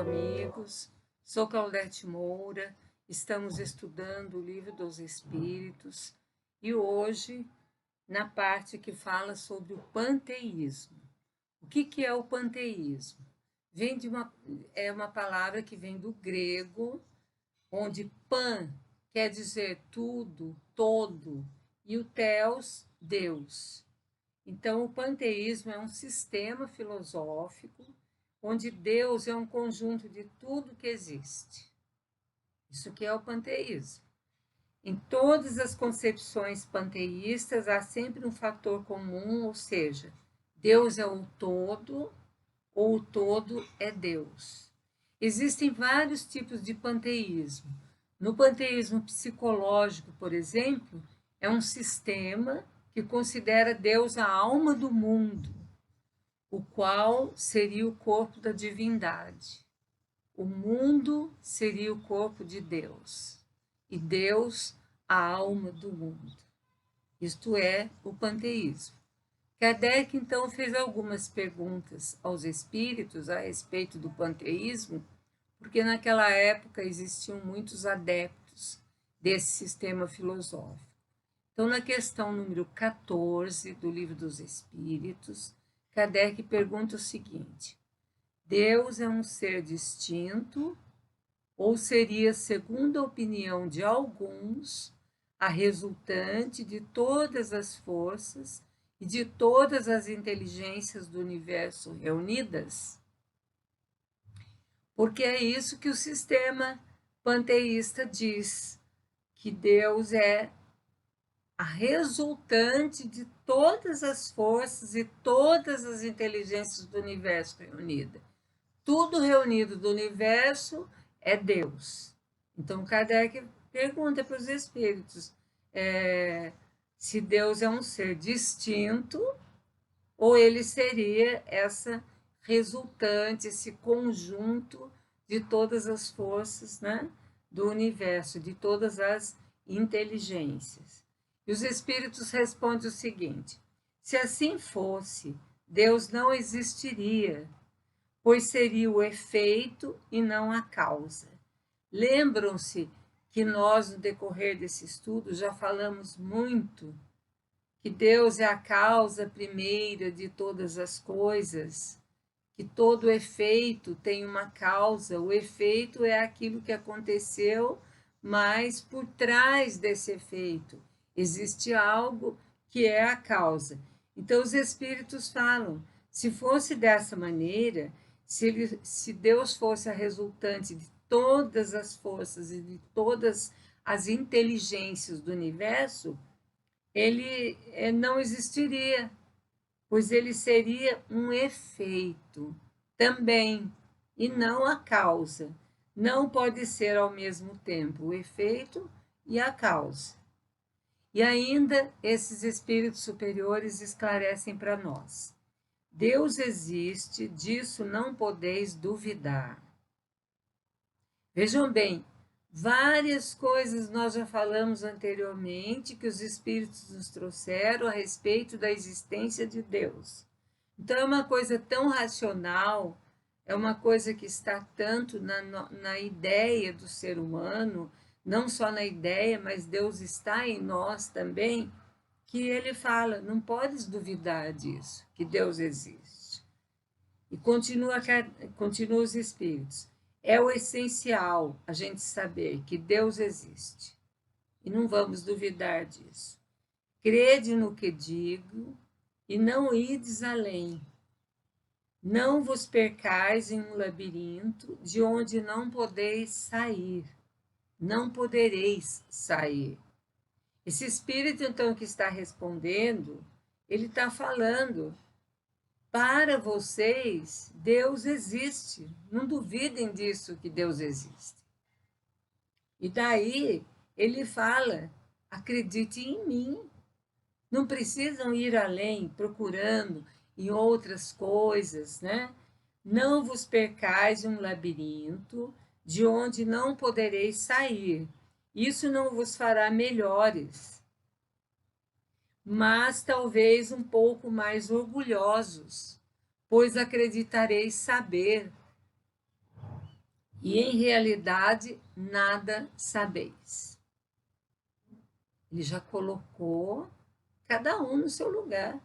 amigos. Sou Claudete Moura, estamos estudando o Livro dos Espíritos e hoje na parte que fala sobre o panteísmo. O que é o panteísmo? É uma palavra que vem do grego, onde pan quer dizer tudo, todo, e o theos, Deus. Então, o panteísmo é um sistema filosófico onde Deus é um conjunto de tudo que existe. Isso que é o panteísmo. Em todas as concepções panteístas há sempre um fator comum, ou seja, Deus é o todo ou o todo é Deus. Existem vários tipos de panteísmo. No panteísmo psicológico, por exemplo, é um sistema que considera Deus a alma do mundo, o qual seria o corpo da divindade. O mundo seria o corpo de Deus, e Deus a alma do mundo. Isto é o panteísmo. Kardec, então, fez algumas perguntas aos espíritos a respeito do panteísmo, porque naquela época existiam muitos adeptos desse sistema filosófico. Então, na questão número 14 do Livro dos Espíritos, Kardec pergunta o seguinte: Deus é um ser distinto ou seria, segundo a opinião de alguns, a resultante de todas as forças e de todas as inteligências do universo reunidas? Porque é isso que o sistema panteísta diz, que Deus é a resultante de todas as forças e todas as inteligências do universo reunida. Tudo reunido do universo é Deus. Então, Kardec pergunta para os espíritos se Deus é um ser distinto ou ele seria essa resultante, esse conjunto de todas as forças, né, do universo, de todas as inteligências. E os espíritos respondem o seguinte: se assim fosse, Deus não existiria, pois seria o efeito e não a causa. Lembram-se que nós, no decorrer desse estudo, já falamos muito que Deus é a causa primeira de todas as coisas, que todo efeito tem uma causa, o efeito é aquilo que aconteceu, mas por trás desse efeito existe algo que é a causa. Então, os espíritos falam, se fosse dessa maneira, se Deus fosse a resultante de todas as forças e de todas as inteligências do universo, ele não existiria, pois ele seria um efeito também, e não a causa. Não pode ser ao mesmo tempo o efeito e a causa. E ainda esses espíritos superiores esclarecem para nós: Deus existe, disso não podeis duvidar. Vejam bem, várias coisas nós já falamos anteriormente que os espíritos nos trouxeram a respeito da existência de Deus. Então, é uma coisa tão racional, é uma coisa que está tanto na ideia do ser humano, não só na ideia, mas Deus está em nós também, que ele fala, não podes duvidar disso, que Deus existe. E continua os espíritos. É o essencial a gente saber que Deus existe. E não vamos duvidar disso. Crede no que digo e não ides além. Não vos percais em um labirinto de onde não podeis sair. Não podereis sair. Esse espírito, então, que está respondendo, ele está falando: para vocês, Deus existe. Não duvidem disso, que Deus existe. E daí ele fala: acredite em mim. Não precisam ir além, procurando em outras coisas, né? Não vos percais em um labirinto de onde não podereis sair. Isso não vos fará melhores, mas talvez um pouco mais orgulhosos, pois acreditareis saber e em realidade nada sabeis. Ele já colocou cada um no seu lugar.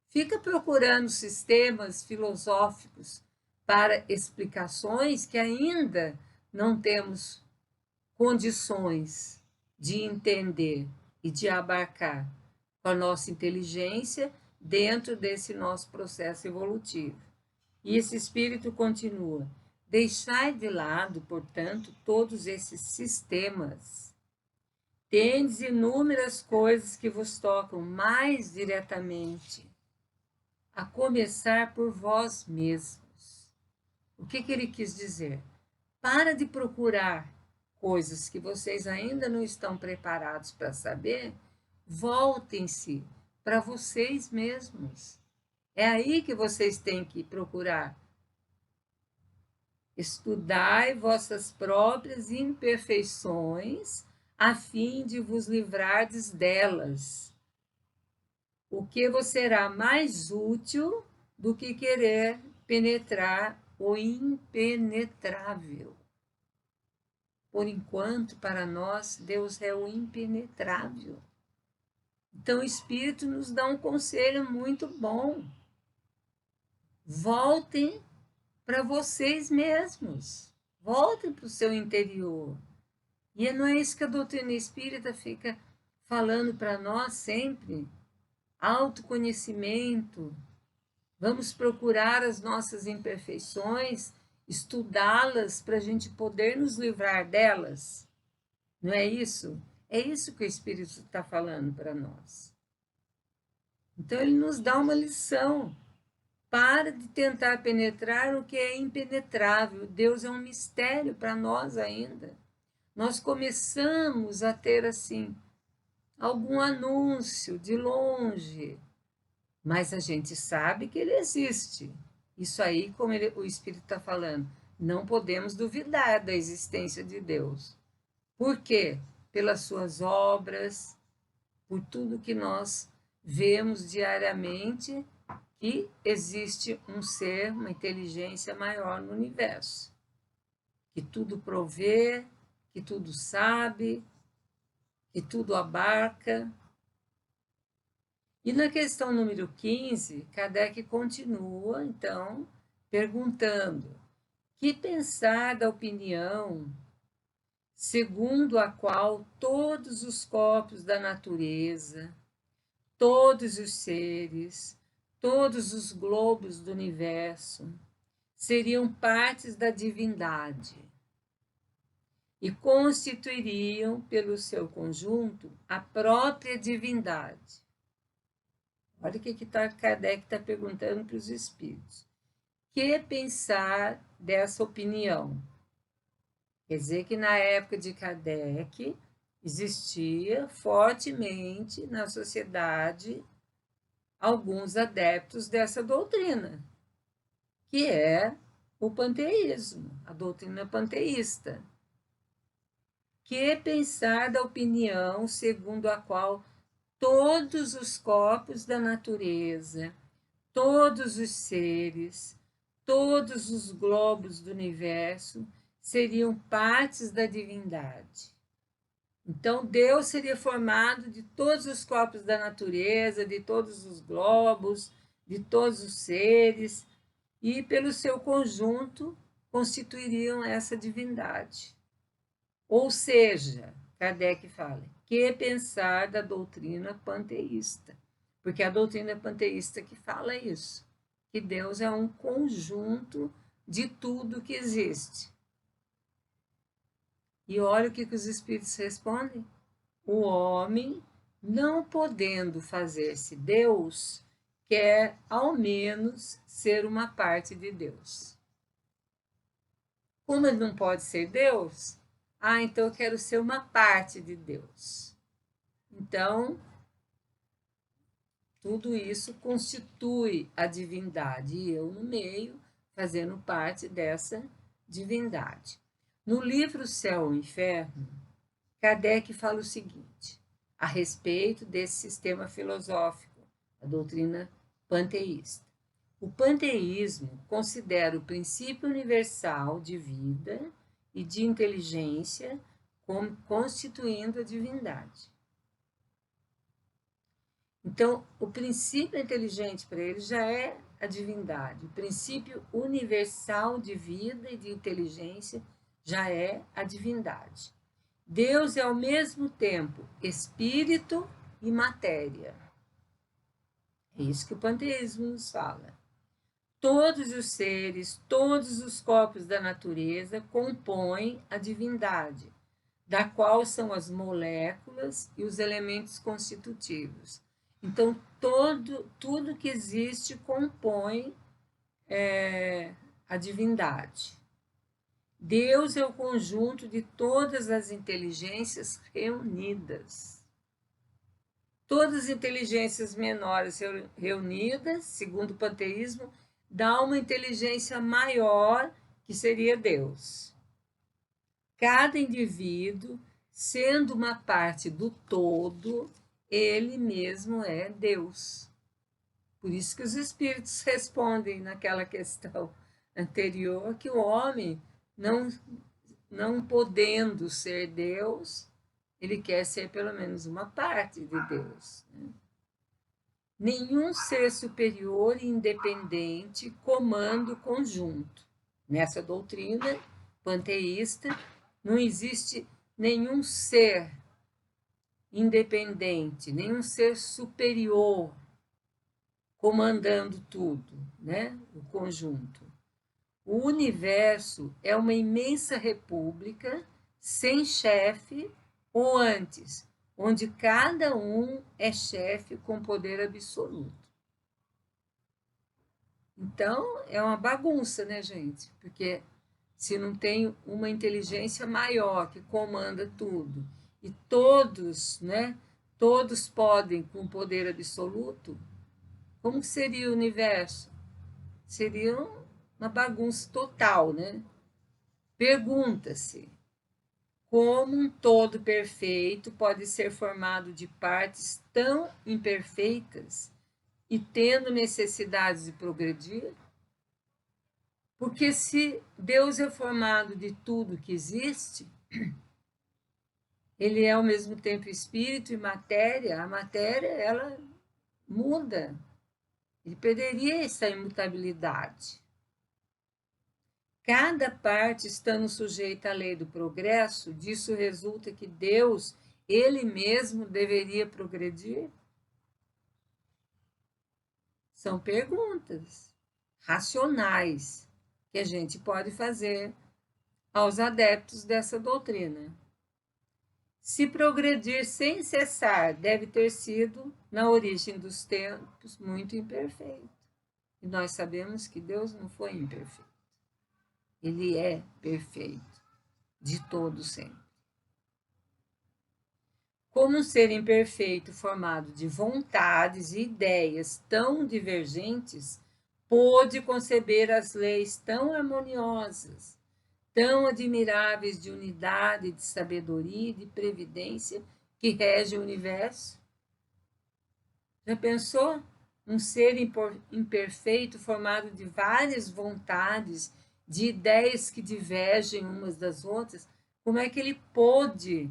Fica procurando sistemas filosóficos para explicações que ainda não temos condições de entender e de abarcar com a nossa inteligência dentro desse nosso processo evolutivo. E esse espírito continua: deixai de lado, portanto, todos esses sistemas. Tendes inúmeras coisas que vos tocam mais diretamente, a começar por vós mesmos. O que ele quis dizer? Para de procurar coisas que vocês ainda não estão preparados para saber, voltem-se para vocês mesmos. É aí que vocês têm que procurar. Estudai vossas próprias imperfeições, a fim de vos livrardes delas. O que vos será mais útil do que querer penetrar o impenetrável. Por enquanto, para nós, Deus é o impenetrável. Então, o Espírito nos dá um conselho muito bom. Voltem para vocês mesmos. Voltem para o seu interior. E não é isso que a doutrina espírita fica falando para nós sempre? Autoconhecimento. Vamos procurar as nossas imperfeições, estudá-las para a gente poder nos livrar delas. Não é isso? É isso que o Espírito está falando para nós. Então, ele nos dá uma lição. Para de tentar penetrar o que é impenetrável. Deus é um mistério para nós ainda. Nós começamos a ter, assim, algum anúncio de longe, mas a gente sabe que ele existe. Isso aí, como o Espírito está falando, não podemos duvidar da existência de Deus. Por quê? Pelas suas obras, por tudo que nós vemos diariamente, que existe um ser, uma inteligência maior no universo, que tudo provê, que tudo sabe, que tudo abarca. E na questão número 15, Kardec continua, então, perguntando: que pensar da opinião segundo a qual todos os corpos da natureza, todos os seres, todos os globos do universo seriam partes da divindade e constituiriam, pelo seu conjunto, a própria divindade? Olha o que Kardec está perguntando para os espíritos. Que pensar dessa opinião? Quer dizer que na época de Kardec existia fortemente na sociedade alguns adeptos dessa doutrina, que é o panteísmo, a doutrina panteísta. Que pensar da opinião segundo a qual todos os corpos da natureza, todos os seres, todos os globos do universo seriam partes da divindade? Então, Deus seria formado de todos os corpos da natureza, de todos os globos, de todos os seres, e, pelo seu conjunto, constituiriam essa divindade. Ou seja, Kardec fala, que pensar da doutrina panteísta? Porque é a doutrina panteísta que fala isso, que Deus é um conjunto de tudo que existe. E olha o que os espíritos respondem. O homem, não podendo fazer-se Deus, quer ao menos ser uma parte de Deus. Como ele não pode ser Deus, então eu quero ser uma parte de Deus. Então, tudo isso constitui a divindade, e eu no meio, fazendo parte dessa divindade. No livro Céu e Inferno, Kardec fala o seguinte, a respeito desse sistema filosófico, a doutrina panteísta. O panteísmo considera o princípio universal de vida e de inteligência como constituindo a divindade. Então, o princípio inteligente para ele já é a divindade. O princípio universal de vida e de inteligência já é a divindade. Deus é ao mesmo tempo espírito e matéria. É isso que o panteísmo nos fala. Todos os seres, todos os corpos da natureza compõem a divindade, da qual são as moléculas e os elementos constitutivos. Então, tudo que existe compõe a divindade. Deus é o conjunto de todas as inteligências reunidas. Todas as inteligências menores reunidas, segundo o panteísmo, dá uma inteligência maior, que seria Deus. Cada indivíduo, sendo uma parte do todo, ele mesmo é Deus. Por isso que os espíritos respondem naquela questão anterior que o homem, não podendo ser Deus, ele quer ser pelo menos uma parte de Deus. Nenhum ser superior e independente comanda o conjunto. Nessa doutrina panteísta, não existe nenhum ser independente, nenhum ser superior comandando tudo, né? O conjunto. O universo é uma imensa república sem chefe, ou antes, onde cada um é chefe com poder absoluto. Então, é uma bagunça, né, gente? Porque se não tem uma inteligência maior que comanda tudo, e todos, né, todos podem com poder absoluto, como seria o universo? Seria uma bagunça total, né? Pergunta-se, como um todo perfeito pode ser formado de partes tão imperfeitas e tendo necessidades de progredir? Porque se Deus é formado de tudo que existe, ele é ao mesmo tempo espírito e matéria, a matéria, ela muda. Ele perderia essa imutabilidade. Cada parte estando sujeita à lei do progresso, disso resulta que Deus, ele mesmo, deveria progredir? São perguntas racionais que a gente pode fazer aos adeptos dessa doutrina. Se progredir sem cessar deve ter sido, na origem dos tempos, muito imperfeito. E nós sabemos que Deus não foi imperfeito. Ele é perfeito, de todo sempre. Como um ser imperfeito formado de vontades e ideias tão divergentes, pôde conceber as leis tão harmoniosas, tão admiráveis de unidade, de sabedoria e de previdência que rege o universo? Já pensou? Um ser imperfeito formado de várias vontades, de ideias que divergem umas das outras, como é que ele pôde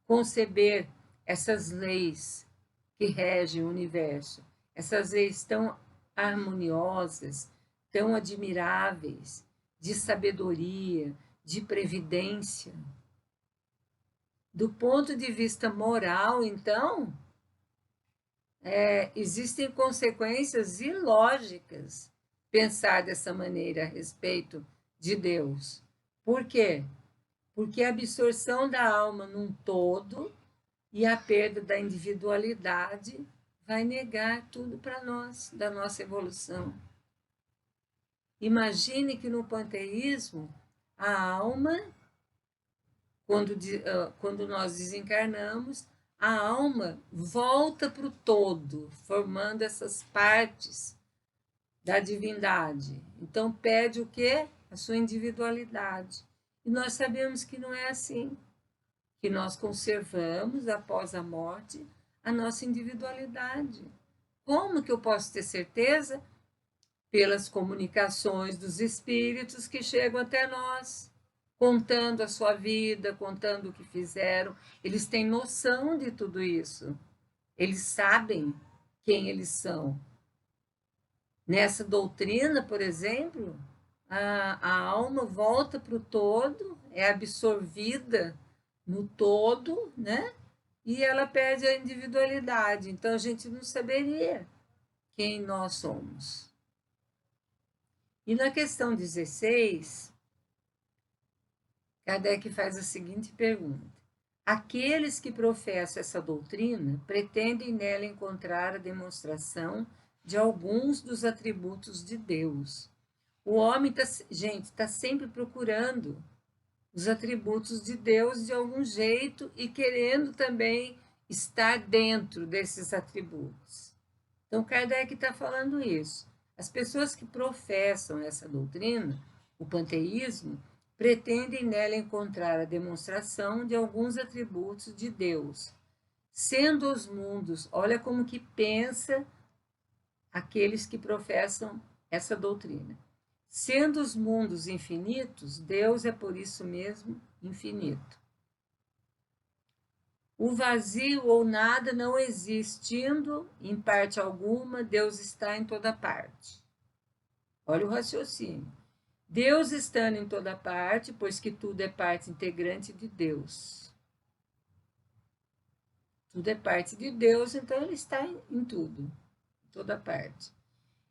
conceber essas leis que regem o universo? Essas leis tão harmoniosas, tão admiráveis, de sabedoria, de previdência. Do ponto de vista moral, então, existem consequências ilógicas pensar dessa maneira a respeito de Deus. Por quê? Porque a absorção da alma num todo e a perda da individualidade vai negar tudo para nós, da nossa evolução. Imagine que no panteísmo, a alma, quando nós desencarnamos, a alma volta para o todo, formando essas partes da divindade. Então, perde o quê? A sua individualidade. E nós sabemos que não é assim, que nós conservamos, após a morte, a nossa individualidade. Como que eu posso ter certeza? pelas comunicações dos espíritos que chegam até nós, contando a sua vida, contando o que fizeram. Eles têm noção de tudo isso. Eles sabem quem eles são. Nessa doutrina, por exemplo, a alma volta para o todo, é absorvida no todo, né? E ela perde a individualidade. Então, a gente não saberia quem nós somos. E na questão 16, Kardec faz a seguinte pergunta: aqueles que professam essa doutrina pretendem nela encontrar a demonstração de alguns dos atributos de Deus. O homem, está sempre procurando os atributos de Deus de algum jeito e querendo também estar dentro desses atributos. Então, Kardec está falando isso. As pessoas que professam essa doutrina, o panteísmo, pretendem nela encontrar a demonstração de alguns atributos de Deus, sendo os mundos, olha como que pensa aqueles que professam essa doutrina. Sendo os mundos infinitos, Deus é por isso mesmo infinito. O vazio ou nada não existindo em parte alguma, Deus está em toda parte. Olha o raciocínio. Deus estando em toda parte, pois que tudo é parte integrante de Deus. Tudo é parte de Deus, então ele está em tudo, em toda parte.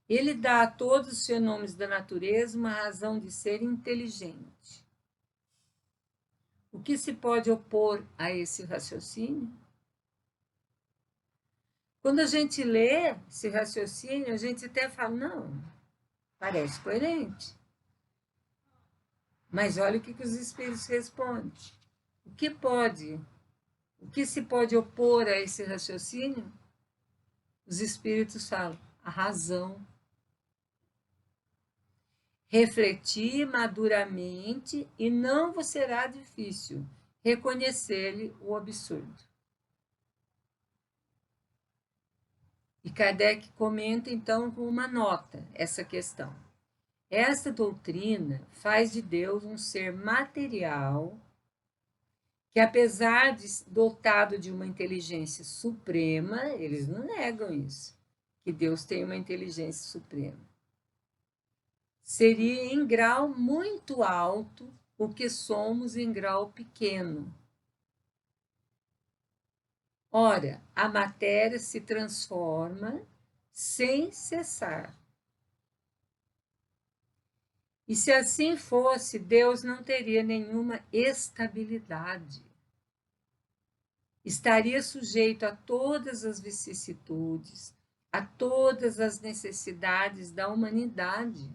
Ele dá a todos os fenômenos da natureza uma razão de ser inteligente. O que se pode opor a esse raciocínio? Quando a gente lê esse raciocínio, a gente até fala, não, parece coerente. Mas olha o que os espíritos respondem. O que se pode opor a esse raciocínio? Os espíritos falam, a razão. Refletir maduramente e não vos será difícil reconhecer-lhe o absurdo. E Kardec comenta, então, com uma nota essa questão. Esta doutrina faz de Deus um ser material que, apesar de dotado de uma inteligência suprema, eles não negam isso, que Deus tem uma inteligência suprema. Seria em grau muito alto o que somos em grau pequeno. Ora, a matéria se transforma sem cessar. E se assim fosse, Deus não teria nenhuma estabilidade. Estaria sujeito a todas as vicissitudes, a todas as necessidades da humanidade.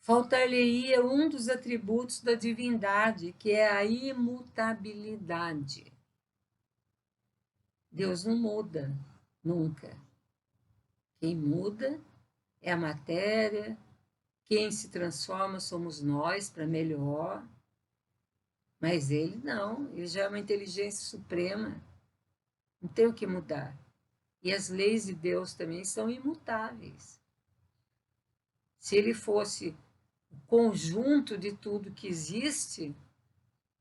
Faltar-lhe-ia um dos atributos da divindade, que é a imutabilidade. Deus não muda, nunca. Quem muda é a matéria, quem se transforma somos nós para melhor, mas ele não, ele já é uma inteligência suprema, não tem o que mudar. E as leis de Deus também são imutáveis. Se ele fosse o conjunto de tudo que existe,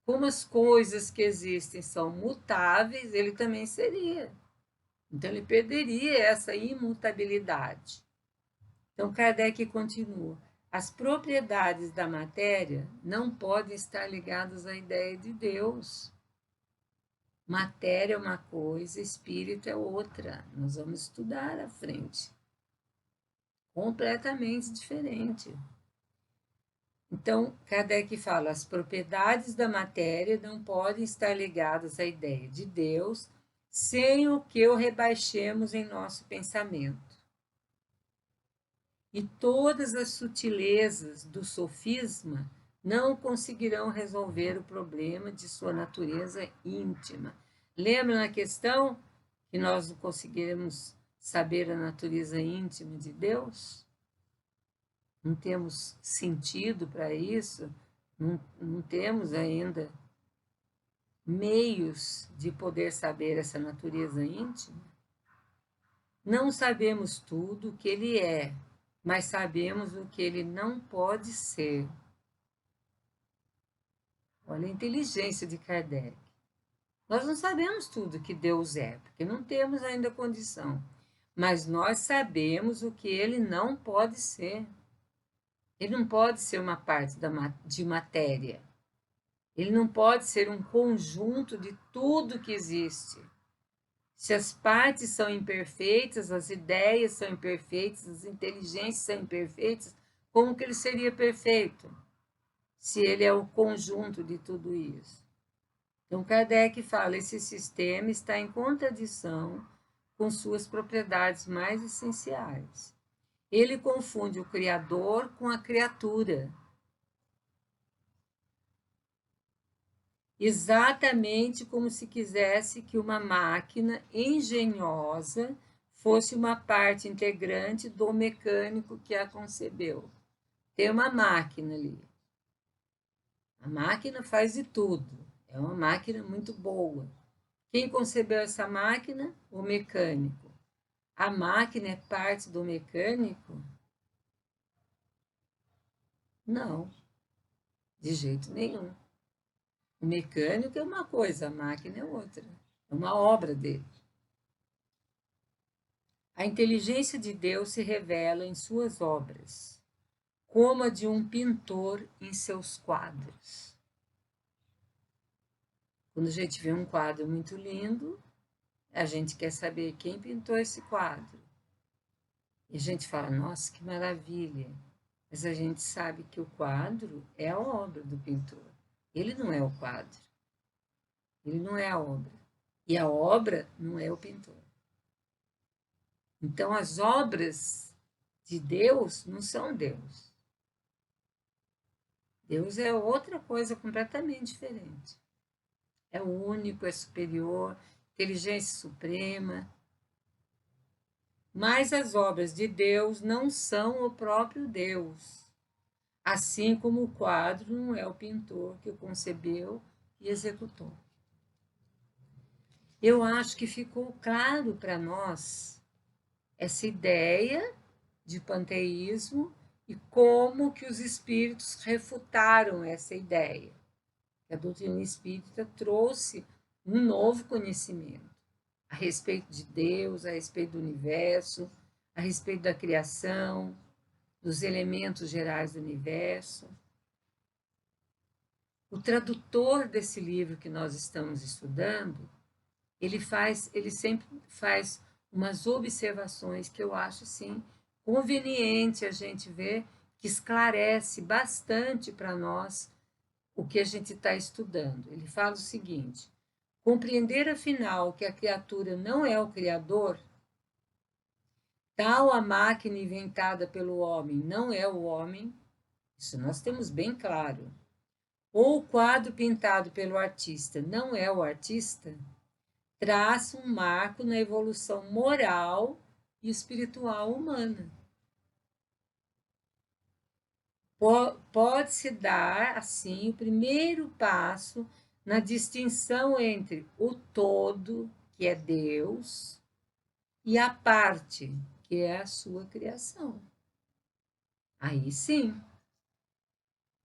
como as coisas que existem são mutáveis, ele também seria. Então, ele perderia essa imutabilidade. Então, Kardec continua. As propriedades da matéria não podem estar ligadas à ideia de Deus. Matéria é uma coisa, espírito é outra. Nós vamos estudar à frente. Completamente diferente. Então, Kardec fala, as propriedades da matéria não podem estar ligadas à ideia de Deus sem o que o rebaixemos em nosso pensamento. E todas as sutilezas do sofisma não conseguirão resolver o problema de sua natureza íntima. Lembra na questão que nós não conseguiremos saber a natureza íntima de Deus? Não temos sentido para isso, não temos ainda meios de poder saber essa natureza íntima. Não sabemos tudo o que ele é, mas sabemos o que ele não pode ser. Olha a inteligência de Kardec. Nós não sabemos tudo que Deus é, porque não temos ainda condição. Mas nós sabemos o que ele não pode ser. Ele não pode ser uma parte de matéria. Ele não pode ser um conjunto de tudo que existe. Se as partes são imperfeitas, as ideias são imperfeitas, as inteligências são imperfeitas, como que ele seria perfeito? Se ele é o conjunto de tudo isso. Então, Kardec fala, esse sistema está em contradição com suas propriedades mais essenciais. Ele confunde o Criador com a criatura. Exatamente como se quisesse que uma máquina engenhosa fosse uma parte integrante do mecânico que a concebeu. Tem uma máquina ali. A máquina faz de tudo. É uma máquina muito boa. Quem concebeu essa máquina? O mecânico. A máquina é parte do mecânico? Não, de jeito nenhum. O mecânico é uma coisa, a máquina é outra. É uma obra dele. A inteligência de Deus se revela em suas obras, como a de um pintor em seus quadros. Quando a gente vê um quadro muito lindo, a gente quer saber quem pintou esse quadro. E a gente fala, nossa, que maravilha. Mas a gente sabe que o quadro é a obra do pintor. Ele não é o quadro. Ele não é a obra. E a obra não é o pintor. Então, as obras de Deus não são Deus. Deus é outra coisa completamente diferente. É o único, é superior, inteligência suprema. Mas as obras de Deus não são o próprio Deus. Assim como o quadro não é o pintor que o concebeu e executou. Eu acho que ficou claro para nós essa ideia de panteísmo e como que os espíritos refutaram essa ideia. A doutrina espírita trouxe um novo conhecimento a respeito de Deus, a respeito do universo, a respeito da criação, dos elementos gerais do universo. O tradutor desse livro que nós estamos estudando, ele sempre faz umas observações que eu acho, sim, conveniente a gente ver, que esclarece bastante para nós o que a gente está estudando. Ele fala o seguinte, compreender, afinal, que a criatura não é o Criador, tal a máquina inventada pelo homem não é o homem, isso nós temos bem claro, ou o quadro pintado pelo artista não é o artista, traça um marco na evolução moral e espiritual humana. Pode-se dar, assim, o primeiro passo na distinção entre o todo, que é Deus, e a parte, que é a sua criação. Aí sim,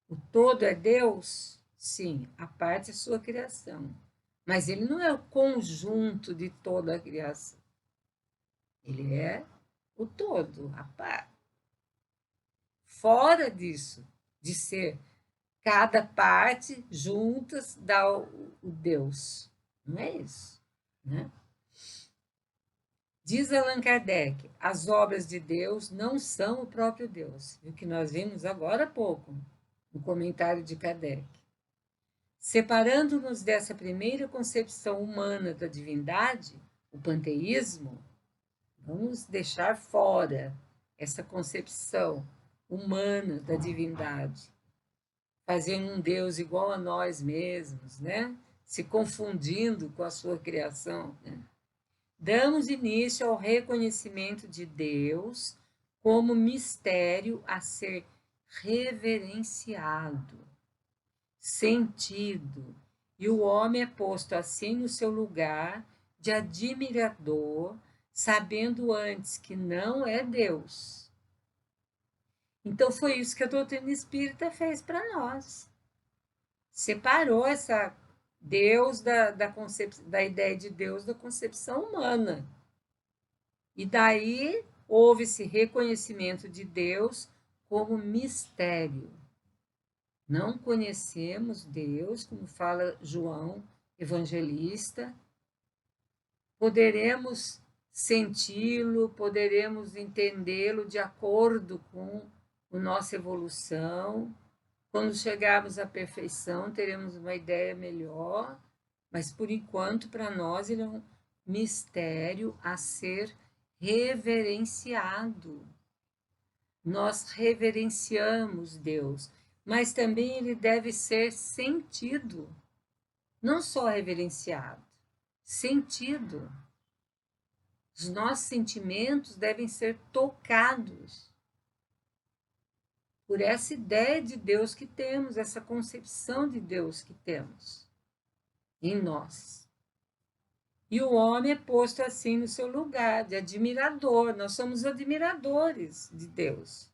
o todo é Deus? Sim, a parte é sua criação. Mas ele não é o conjunto de toda a criação. Ele é o todo, a parte. Fora disso, de ser cada parte juntas dá o Deus. Não é isso, né? Diz Allan Kardec, as obras de Deus não são o próprio Deus. E o que nós vimos agora há pouco, no comentário de Kardec. Separando-nos dessa primeira concepção humana da divindade, o panteísmo, vamos deixar fora essa concepção humana da divindade, fazendo um Deus igual a nós mesmos, né? Se confundindo com a sua criação, né? Damos início ao reconhecimento de Deus como mistério a ser reverenciado, sentido, e o homem é posto assim no seu lugar de admirador, sabendo antes que não é Deus. Então foi isso que a doutrina espírita fez para nós. Separou essa Deus da ideia de Deus da concepção humana. E daí houve esse reconhecimento de Deus como mistério. Não conhecemos Deus, como fala João Evangelista. Poderemos senti-lo, poderemos entendê-lo de acordo com a nossa evolução. Quando chegarmos à perfeição, teremos uma ideia melhor, mas por enquanto, para nós, ele é um mistério a ser reverenciado. Nós reverenciamos Deus, mas também ele deve ser sentido, não só reverenciado, sentido. Os nossos sentimentos devem ser tocados por essa ideia de Deus que temos, essa concepção de Deus que temos em nós. E o homem é posto assim no seu lugar, de admirador. Nós somos admiradores de Deus,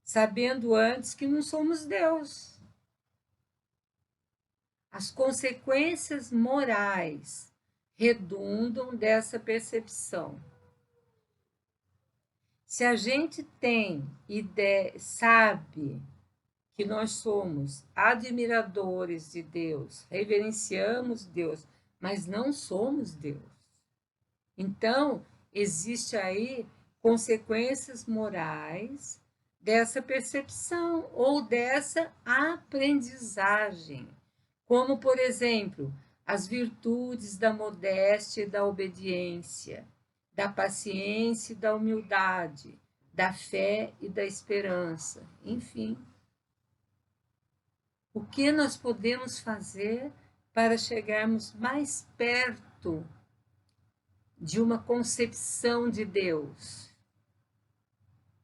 sabendo antes que não somos Deus. As consequências morais redundam dessa percepção. Se a gente tem ideia, sabe que nós somos admiradores de Deus, reverenciamos Deus, mas não somos Deus. Então, existe aí consequências morais dessa percepção ou dessa aprendizagem, como, por exemplo, as virtudes da modéstia e da obediência, da paciência e da humildade, da fé e da esperança, enfim. O que nós podemos fazer para chegarmos mais perto de uma concepção de Deus,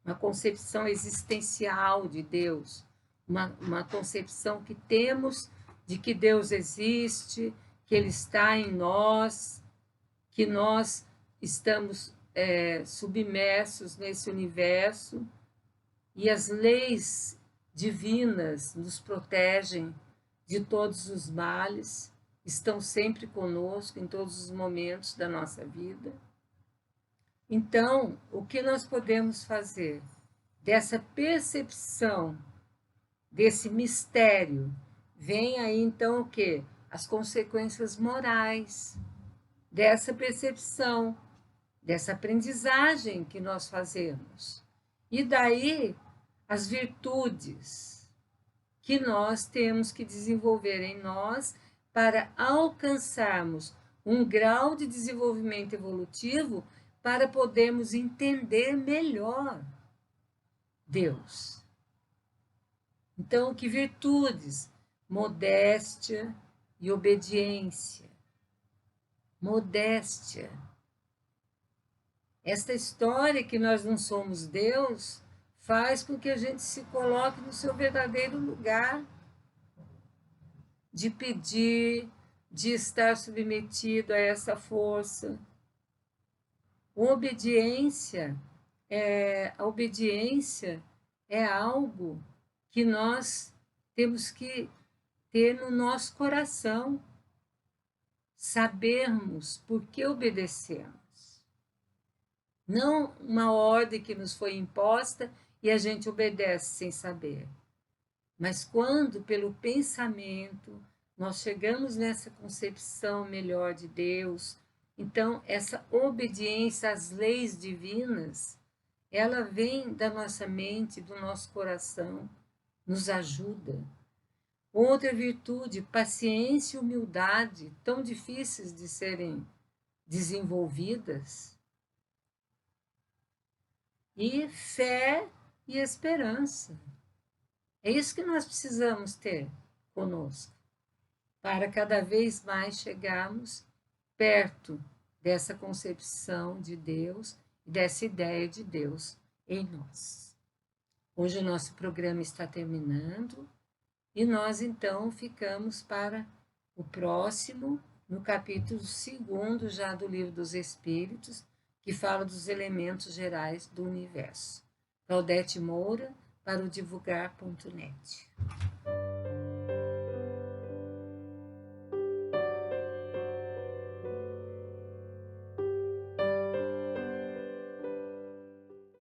uma concepção existencial de Deus, uma concepção que temos de que Deus existe, que Ele está em nós, que nós estamos submersos nesse universo e as leis divinas nos protegem de todos os males, estão sempre conosco em todos os momentos da nossa vida. Então, o que nós podemos fazer dessa percepção, desse mistério? Vem aí então o quê? As consequências morais dessa percepção, dessa aprendizagem que nós fazemos. E daí as virtudes que nós temos que desenvolver em nós para alcançarmos um grau de desenvolvimento evolutivo para podermos entender melhor Deus. Então, que virtudes? Modéstia e obediência. Modéstia. Esta história que nós não somos Deus faz com que a gente se coloque no seu verdadeiro lugar, de pedir, de estar submetido a essa força. A obediência é algo que nós temos que ter no nosso coração, sabermos por que obedecemos. Não uma ordem que nos foi imposta e a gente obedece sem saber. Mas quando, pelo pensamento, nós chegamos nessa concepção melhor de Deus, então essa obediência às leis divinas, ela vem da nossa mente, do nosso coração, nos ajuda. Outra virtude, paciência e humildade, tão difíceis de serem desenvolvidas. E fé e esperança. É isso que nós precisamos ter conosco, para cada vez mais chegarmos perto dessa concepção de Deus e dessa ideia de Deus em nós. Hoje o nosso programa está terminando e nós então ficamos para o próximo, no capítulo 2 já do Livro dos Espíritos, que fala dos elementos gerais do universo. Claudete Moura, para o divulgar.net.